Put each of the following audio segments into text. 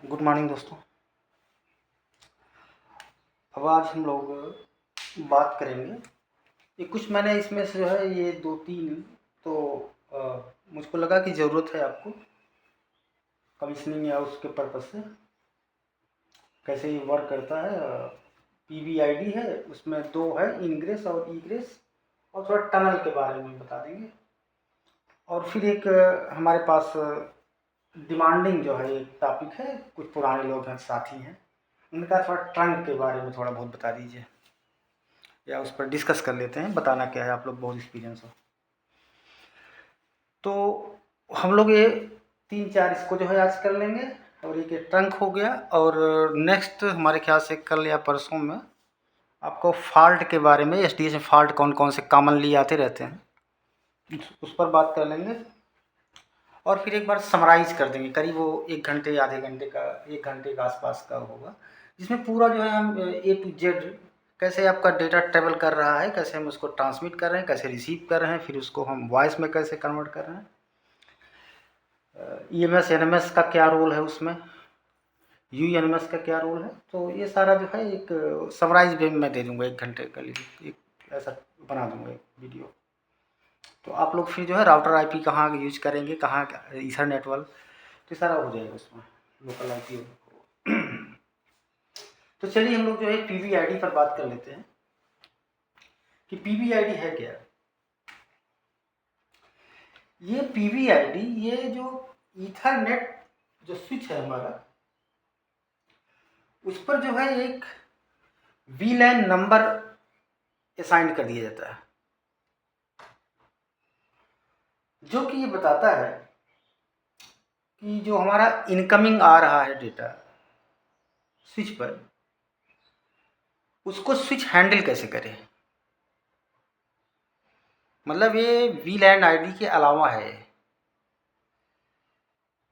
Good morning दोस्तों। अब आज हम लोग बात करेंगे ये कुछ मैंने इसमें से जो है ये 2-3 तो मुझको लगा कि ज़रूरत है आपको कमीशनिंग या उसके पर्पज़ से कैसे ये वर्क करता है। पीवीआईडी है, उसमें 2 है, इनग्रेस और ईग्रेस, और थोड़ा टनल के बारे में बता देंगे। और फिर एक हमारे पास डिमांडिंग जो है एक टॉपिक है, कुछ पुराने लोग हैं, साथी हैं, उनका थोड़ा ट्रंक के बारे में थोड़ा बहुत बता दीजिए या उस पर डिस्कस कर लेते हैं। बताना क्या है, आप लोग बहुत एक्सपीरियंस हो। तो हम लोग ये 3-4 इसको जो है आज कर लेंगे, और एक ये ट्रंक हो गया। और नेक्स्ट हमारे ख्याल से कल या परसों में आपको फॉल्ट के बारे में, एसडीएस में फॉल्ट कौन कौन से कॉमनली आते रहते हैं उस पर बात कर लेंगे। और फिर एक बार समराइज कर देंगे, करीब वो 1 घंटे आधे घंटे का, 1 घंटे के आसपास का होगा, जिसमें पूरा जो है हम ए टू जेड कैसे आपका डेटा ट्रेवल कर रहा है, कैसे हम उसको ट्रांसमिट कर रहे हैं, कैसे रिसीव कर रहे हैं, फिर उसको हम वॉइस में कैसे कन्वर्ट कर रहे हैं, ईएमएस एनएमएस का क्या रोल है उसमें, यूएनएमएस का क्या रोल है। तो ये सारा जो है एक समराइज भी मैं दे दूंगा 1 घंटे के लिए, एक ऐसा बना दूंगा एक वीडियो। तो आप लोग फिर जो है राउटर आईपी कहाँ यूज करेंगे, कहाँ ईथरनेट वाला, तो सारा हो जाएगा उसमें, लोकल आईपी। तो चलिए हम लोग जो है पीवीआईडी पर बात कर लेते हैं कि पीवीआईडी है क्या। ये पीवीआईडी, ये जो ईथरनेट जो स्विच है हमारा, उस पर जो है एक वीलैन नंबर असाइन कर दिया जाता है, जो कि ये बताता है कि जो हमारा इनकमिंग आ रहा है डेटा स्विच पर, उसको स्विच हैंडल कैसे करे। मतलब ये वीलैन आईडी के अलावा है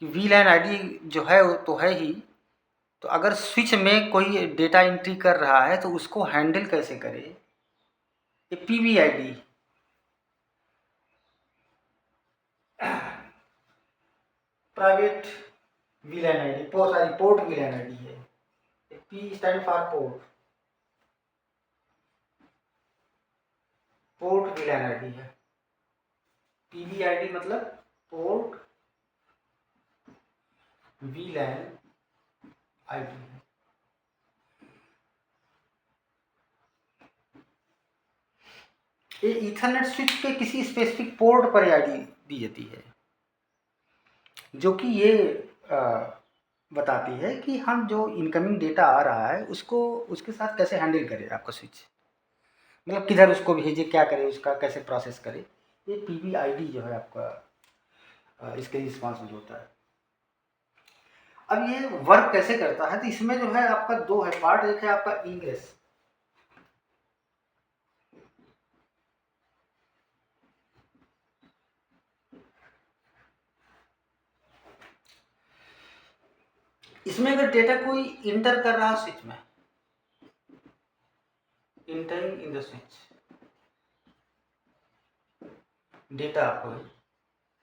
कि वीलैन आईडी जो है वो तो है ही, तो अगर स्विच में कोई डेटा एंट्री कर रहा है तो उसको हैंडल कैसे करे, ये PVID private VLAN ID, port VLAN ID है। P stand for port VLAN ID है। पीवीआईडी मतलब पोर्ट वीलैन आईडी है। ये ईथरनेट स्विच के किसी स्पेसिफिक पोर्ट पर आईडी दी जाती है, जो कि ये बताती है कि हम जो इनकमिंग डेटा आ रहा है उसको उसके साथ कैसे हैंडल करे आपका स्विच, मतलब किधर उसको भेजे, क्या करे, उसका कैसे प्रोसेस करे। ये पीवीआईडी जो है आपका इसके रिस्पॉन्सिबल होता है। अब ये वर्क कैसे करता है, तो इसमें जो है आपका 2 है पार्ट। एक है आपका इग्रेस, इसमें अगर डेटा कोई इंटर कर रहा है स्विच में, entering in the switch, data आपको है,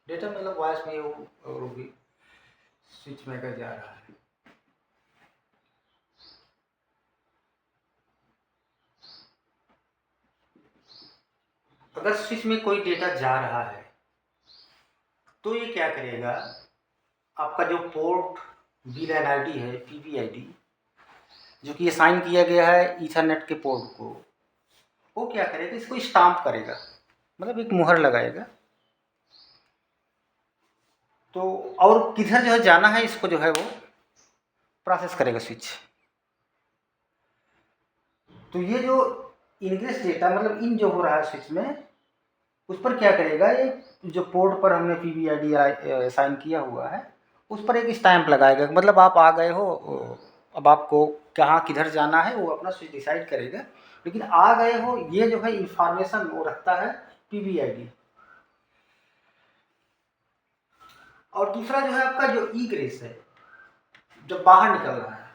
डेटा मतलब वॉइस में और भी स्विच में कर जा रहा है। अगर स्विच में कोई डेटा जा रहा है तो ये क्या करेगा, आपका जो पोर्ट वीलैन आईडी है पीवीआईडी, जो कि असाइन किया गया है ईथरनेट के पोर्ट को, वो क्या करेगा, इसको स्टाम्प करेगा, मतलब एक मुहर लगाएगा। तो और किधर जो है जाना है इसको जो है वो प्रोसेस करेगा स्विच। तो ये जो इनग्रेस डेटा मतलब इन जो हो रहा है स्विच में, उस पर क्या करेगा, ये जो पोर्ट पर हमने पीवीआईडी असाइन किया हुआ है उस पर एक स्टैंप लगाएगा। मतलब आप आ गए हो, अब आपको कहाँ किधर जाना है वो अपना स्विच डिसाइड करेगा, लेकिन आ गए हो ये जो है इंफॉर्मेशन वो रखता है पीवीआईडी। और दूसरा जो है आपका जो ई ग्रेस है, जब बाहर निकल रहा है,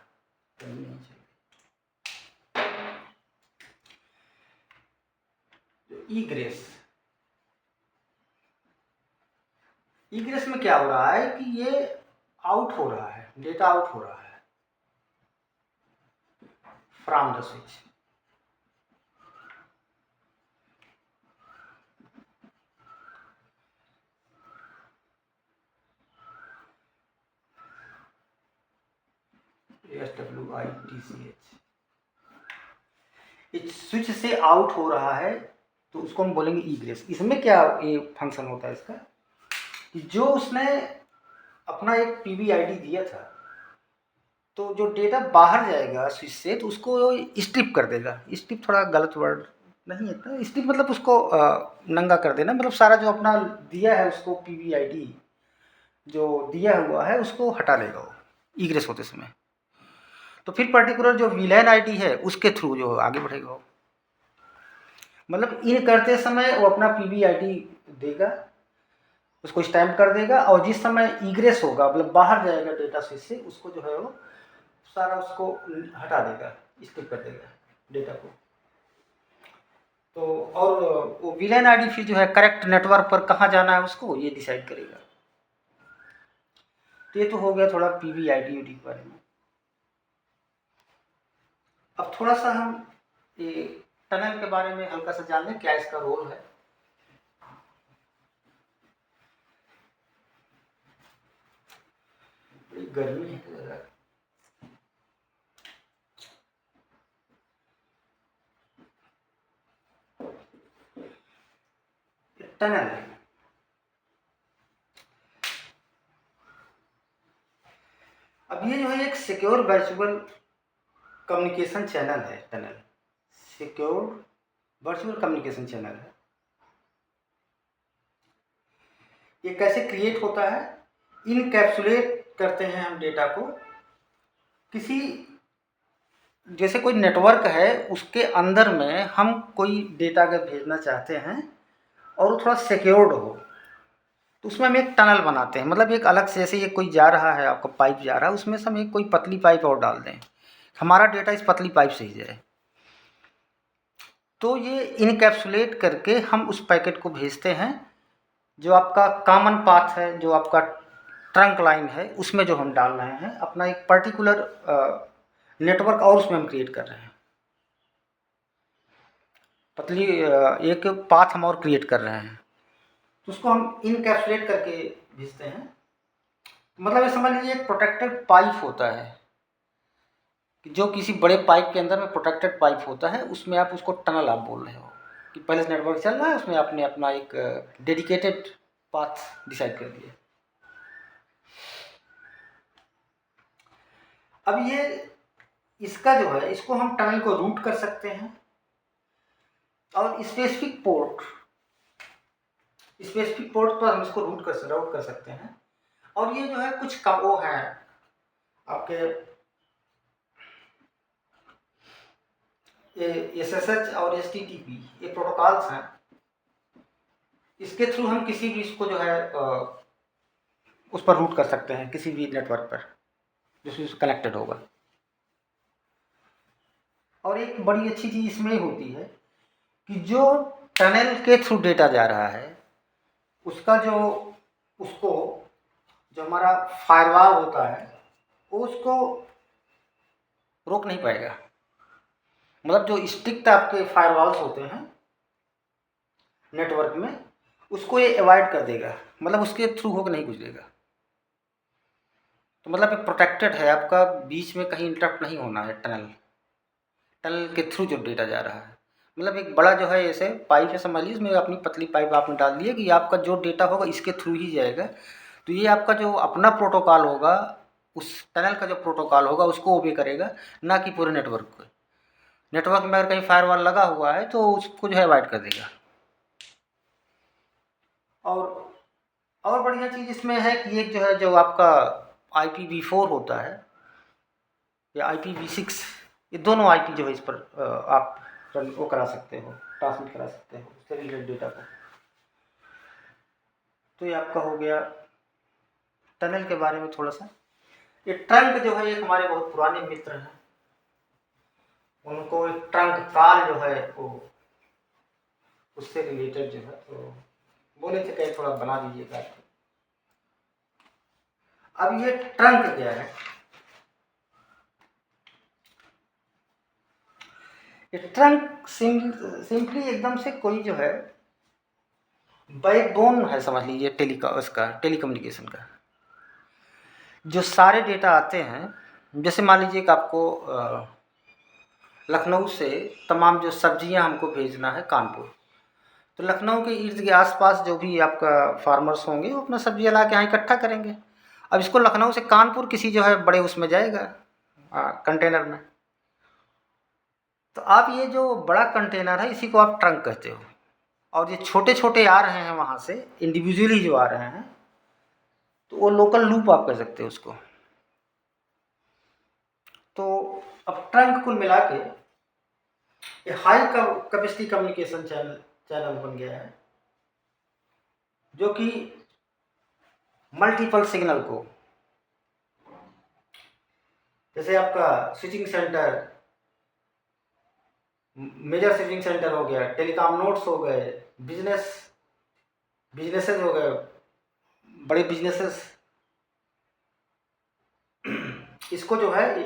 ई ग्रेस, ई ग्रेस में क्या हो रहा है कि ये आउट हो रहा है, डेटा आउट हो रहा है। from the switch. SWITCH इस स्विच से आउट हो रहा है तो उसको हम बोलेंगे इग्रेस। इसमें क्या ये फंक्शन होता है इसका कि जो उसने अपना एक पीबीआईडी दिया था तो जो डेटा बाहर जाएगा स्विच से तो उसको स्ट्रिप कर देगा। स्ट्रिप थोड़ा गलत वर्ड नहीं है, स्ट्रिप मतलब उसको नंगा कर देना, मतलब सारा जो अपना दिया है उसको पीबीआईडी जो दिया हुआ है उसको हटा देगा वो इग्रेस होते समय। तो फिर पर्टिकुलर जो विलेन आईडी है उसके थ्रू जो आगे बढ़ेगा वो, मतलब इन करते समय वो अपना पीबीआईडी देगा, उसको स्टैम्प कर देगा और जिस समय इग्रेस होगा मतलब बाहर जाएगा डेटा स्विच से उसको जो है वो सारा उसको हटा देगा, स्किप कर देगा डेटा को। तो और वो विलेन आईडी फिर जो है करेक्ट नेटवर्क पर कहाँ जाना है उसको ये डिसाइड करेगा। तो ये तो हो गया थोड़ा पीबीआईडी के बारे में। अब थोड़ा सा हम ये टनल के बारे में हल्का सा जान लें, क्या इसका रोल है। बड़ी गर्मी है जरा। टनल अब ये जो है एक सिक्योर वर्चुअल कम्युनिकेशन चैनल है। Tunnel secure virtual communication channel है। ये कैसे क्रिएट होता है, इनकैप्सुलेट करते हैं हम डेटा को किसी, जैसे कोई नेटवर्क है उसके अंदर में हम कोई डेटा अगर भेजना चाहते हैं और वो थोड़ा सिक्योर्ड हो तो उसमें हम एक टनल बनाते हैं, मतलब एक अलग से, जैसे ये कोई जा रहा है आपका पाइप जा रहा है उसमें से हम एक कोई पतली पाइप और डाल दें, हमारा डेटा इस पतली पाइप से ही जाए। तो ये इनकैप्सुलेट करके हम उस पैकेट को भेजते हैं जो आपका कॉमन पाथ है, जो आपका ट्रंक लाइन है उसमें जो हम डाल रहे हैं अपना एक पर्टिकुलर नेटवर्क और उसमें हम क्रिएट कर रहे हैं, पतली एक पाथ हम और क्रिएट कर रहे हैं तो उसको हम इनकैप्सुलेट करके भेजते हैं। मतलब ये समझ लीजिए एक प्रोटेक्टेड पाइप होता है कि जो किसी बड़े पाइप के अंदर में प्रोटेक्टेड पाइप होता है उसमें आप उसको टनल आप बोल रहे हो कि पहले से नेटवर्क चल रहा है उसमें आपने अपना एक डेडिकेटेड पाथ डिसाइड कर दिया। अब ये इसका जो है इसको हम टनल को रूट कर सकते हैं और स्पेसिफिक पोर्ट पर हम इसको राउट कर सकते हैं। और ये जो है कुछ का वो है आपके SSH और HTTP ये प्रोटोकॉल्स हैं, इसके थ्रू हम किसी भी इसको जो है उस पर रूट कर सकते हैं किसी भी नेटवर्क पर जिससे कनेक्टेड होगा। और एक बड़ी अच्छी चीज़ इसमें होती है कि जो टनल के थ्रू डेटा जा रहा है उसका उसको जो हमारा फायरवॉल होता है वो उसको रोक नहीं पाएगा। मतलब जो स्ट्रिक्ट आपके फायरवॉल्स होते हैं नेटवर्क में उसको ये अवॉइड कर देगा, मतलब उसके थ्रू होकर नहीं गुजरेगा। तो मतलब ये प्रोटेक्टेड है, आपका बीच में कहीं इंटरप्ट नहीं होना है टनल के थ्रू जो डेटा जा रहा है। मतलब एक बड़ा जो है ऐसे पाइप है समझ लीजिए, इसमें अपनी पतली पाइप आपने डाल दी है कि आपका जो डेटा होगा इसके थ्रू ही जाएगा। तो ये आपका जो अपना प्रोटोकॉल होगा उस टनल का जो प्रोटोकॉल होगा उसको ओबे करेगा, ना कि पूरे नेटवर्क को। नेटवर्क में अगर कहीं फायरवॉल लगा हुआ है तो उसको जो है अवॉइड कर देगा। और बढ़िया चीज़ इसमें है कि एक जो है जो आपका IPv4 होता है या IPv6, ये दोनों IP जो है इस पर आप वो करा सकते हो, ट्रांसमिट करा सकते हो उससे रिलेटेड डेटा को। तो ये आपका हो गया टनल के बारे में थोड़ा सा। ये ट्रंक जो है एक हमारे बहुत पुराने मित्र हैं, उनको एक ट्रंक कॉल जो है वो उससे रिलेटेड जो है तो बोले थे कहीं थोड़ा बना दीजिएगा। अब ये ट्रंक क्या है, ये ट्रंक सिंपली एकदम से कोई जो है बैकबोन है, समझ लीजिए टेलीकम्युनिकेशन का। जो सारे डेटा आते हैं, जैसे मान लीजिए कि आपको लखनऊ से तमाम जो सब्जियां हमको भेजना है कानपुर, तो लखनऊ के इर्द के आसपास जो भी आपका फार्मर्स होंगे वो अपना सब्जियां ला के यहाँ इकट्ठा करेंगे। अब इसको लखनऊ से कानपुर किसी जो है बड़े उसमें जाएगा कंटेनर में, तो आप ये जो बड़ा कंटेनर है इसी को आप ट्रंक कहते हो। और ये छोटे छोटे आ रहे हैं वहाँ से इंडिविजुअली जो आ रहे हैं, तो वो लोकल लूप आप कह सकते हो उसको। तो अब ट्रंक कुल मिला के ये हाई कैपेसिटी कम्युनिकेशन चैनल बन गया है, जो कि मल्टीपल सिग्नल को, जैसे आपका switching centre, major switching centre हो गया, टेलीकॉम नोड्स हो गए, बिजनेसेस हो गए, बड़े बिजनेसेस, इसको जो है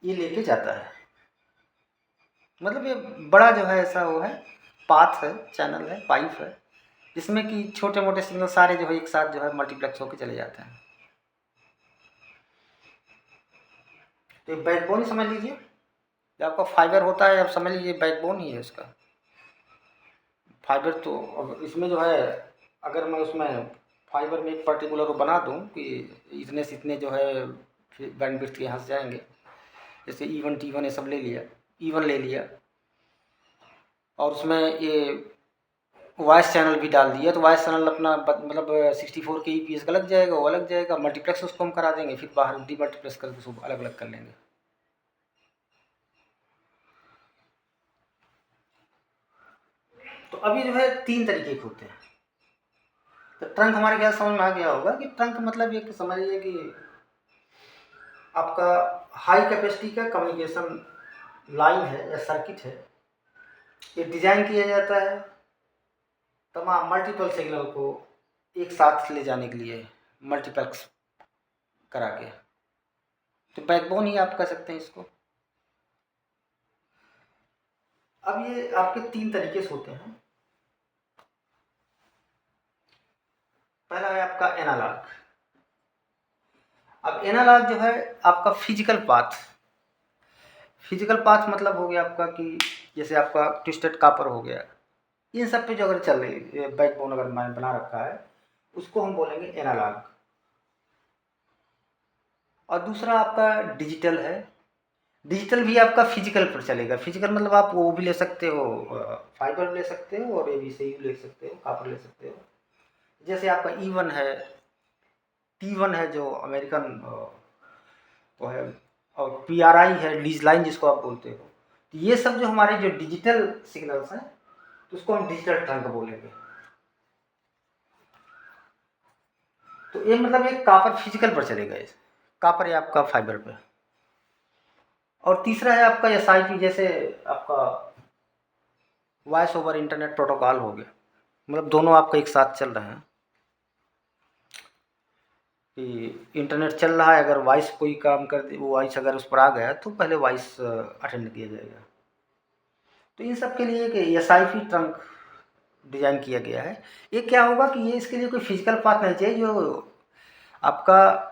ये लेके जाता है। मतलब ये बड़ा जो है ऐसा वो है पाथ है, चैनल है, पाइप है, जिसमें कि छोटे मोटे सिग्नल सारे जो है एक साथ जो है मल्टीप्लेक्स होकर चले जाते हैं। तो ये बैकबोन ही समझ लीजिए, जब आपका फाइबर होता है, अब समझ लीजिए बैकबोन ही है इसका। फाइबर तो अब इसमें जो है, अगर मैं उसमें फाइबर में एक पर्टिकुलर को बना दूं कि इतने से इतने जो है बैंडविड्थ के यहाँ से जाएंगे, जैसे E1 T1 ये सब ले लिया, E1 ले लिया, और उसमें ये वॉइस चैनल भी डाल दिया, तो वॉइस चैनल अपना मतलब 64 के EPS का लग जाएगा, वो अलग जाएगा, मल्टीप्लेक्स उसको हम करा देंगे, फिर बाहर डीमल्टीप्लेक्स करके उसको अलग अलग कर लेंगे। तो अभी जो है 3 तरीके के होते हैं। तो ट्रंक हमारे क्या समझ में आ गया होगा कि ट्रंक मतलब ये समझिए कि आपका हाई कैपेसिटी का कम्युनिकेशन लाइन है या सर्किट है, ये डिज़ाइन किया जाता है तमाम मल्टीपल सिग्नल को एक साथ ले जाने के लिए, मल्टीप्लेक्स करा के। तो बैकबोन ही आप कह सकते हैं इसको। अब ये आपके 3 तरीके से होते हैं। पहला है आपका एनालॉग। अब एनालॉग जो है आपका फिजिकल पाथ मतलब हो गया आपका कि जैसे आपका ट्विस्टेड कॉपर हो गया, इन सब पे जो अगर चल रही बैकबोन अगर मैंने बना रखा है, उसको हम बोलेंगे एनालॉग। और दूसरा आपका डिजिटल है। डिजिटल भी आपका फिजिकल पर चलेगा। फिजिकल मतलब आप वो भी ले सकते हो, फाइबर ले सकते हो, और ABCU ले सकते हो, कॉपर ले सकते हो। जैसे आपका E1 है, T1 है जो अमेरिकन वो है, और PRI है, लीज लाइन जिसको आप बोलते हो। तो ये सब जो हमारे जो डिजिटल सिग्नल्स हैं, तो उसको हम डिजिटल ट्रंक बोलेंगे। तो ये मतलब एक कॉपर फिजिकल पर चलेगा, इस कॉपर है आपका फाइबर पे। और तीसरा है आपका SIP, जैसे आपका वॉइस ओवर इंटरनेट प्रोटोकॉल हो गया, मतलब दोनों आपका एक साथ चल रहे हैं कि इंटरनेट चल रहा है, अगर वॉइस कोई काम कर दे, वो वॉइस अगर उस पर आ गया तो पहले वॉइस अटेंड किया जाएगा। तो इन सब के लिए एक SIP ट्रंक डिज़ाइन किया गया है। ये क्या होगा कि ये इसके लिए कोई फिजिकल पाथ नहीं चाहिए, जो आपका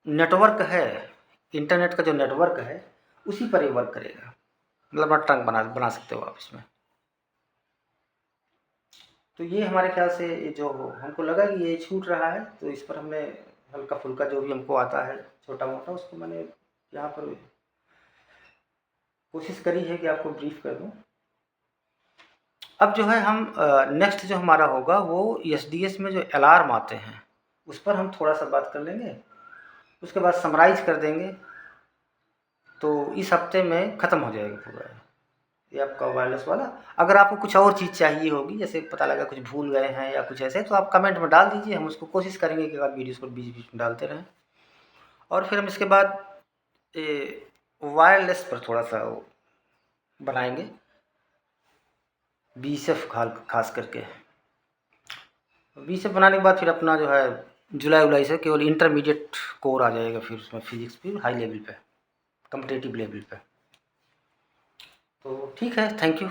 नेटवर्क है, इंटरनेट का जो नेटवर्क है उसी पर ये वर्क करेगा। मतलब अपना ट्रंक बना सकते हो आप इसमें। तो ये हमारे ख्याल से जो हमको लगा कि ये छूट रहा है, तो इस पर हमने हल्का फुल्का जो भी हमको आता है छोटा मोटा, उसको मैंने यहाँ पर कोशिश करी है कि आपको ब्रीफ कर दूँ। अब जो है हम नेक्स्ट जो हमारा होगा वो SDH में जो अलार्म आते हैं उस पर हम थोड़ा सा बात कर लेंगे, उसके बाद समराइज कर देंगे। तो इस हफ्ते में ख़त्म हो जाएगा पूरा ये आपका वायरलेस वाला। अगर आपको कुछ और चीज़ चाहिए होगी, जैसे पता लगा कुछ भूल गए हैं या कुछ ऐसे, तो आप कमेंट में डाल दीजिए, हम उसको कोशिश करेंगे कि अगर वीडियोज़ को बीच बीच में डालते रहें। और फिर हम इसके बाद वायरलेस पर थोड़ा सा बनाएंगे, BSF खास करके। BSF बनाने के बाद फिर अपना जो है जुलाई से केवल इंटरमीडिएट कोर आ जाएगा, फिर उसमें फिजिक्स फिर हाई लेवल पे, कम्पिटेटिव लेवल पे। तो ठीक है, थैंक यू।